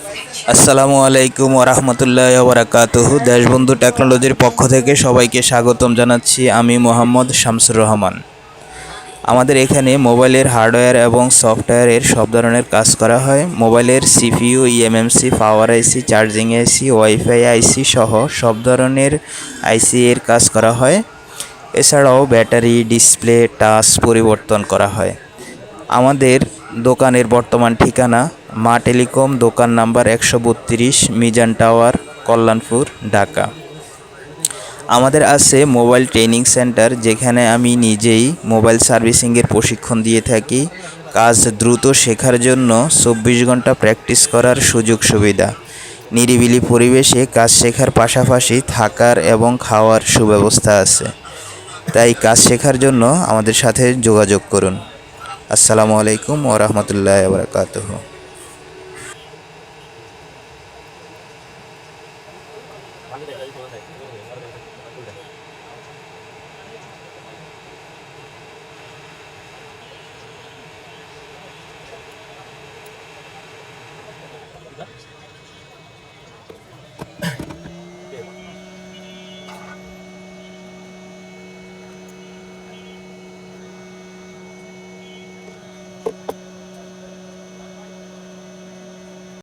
আসসালামু আলাইকুম ওরহমতুল্লাহি ওবরাকাতুহু। দেশবন্ধু টেকনোলজির পক্ষ থেকে সবাইকে স্বাগতম জানাচ্ছি। আমি মোহাম্মদ শামসুর রহমান। আমাদের এখানে মোবাইলের হার্ডওয়্যার এবং সফটওয়্যারের সব ধরনের কাজ করা হয়। মোবাইলের সিপিইউ, ইএমএমসি, পাওয়ার আইসি, চার্জিং আইসি, ওয়াইফাই আইসি সহ সব ধরনের আইসি এর কাজ করা হয়। এছাড়াও ব্যাটারি, ডিসপ্লে, টাচ পরিবর্তন করা হয়। আমাদের দোকানের বর্তমান ঠিকানা মা টেলিকম, দোকান নাম্বার 132, মিজান টাওয়ার, কল্যাণপুর, ঢাকা। আমাদের আছে মোবাইল ট্রেনিং সেন্টার, যেখানে আমি নিজেই মোবাইল সার্ভিসিংয়ের প্রশিক্ষণ দিয়ে থাকি। কাজ দ্রুত শেখার জন্য 24 ঘন্টা প্র্যাকটিস করার সুযোগ সুবিধা। নিরিবিলি পরিবেশে কাজ শেখার পাশাপাশি থাকার এবং খাওয়ার সুব্যবস্থা আছে। তাই কাজ শেখার জন্য আমাদের সাথে যোগাযোগ করুন। আসসালামু আলাইকুম ওরহমতুল্লাহি ওবরাকাতুহু।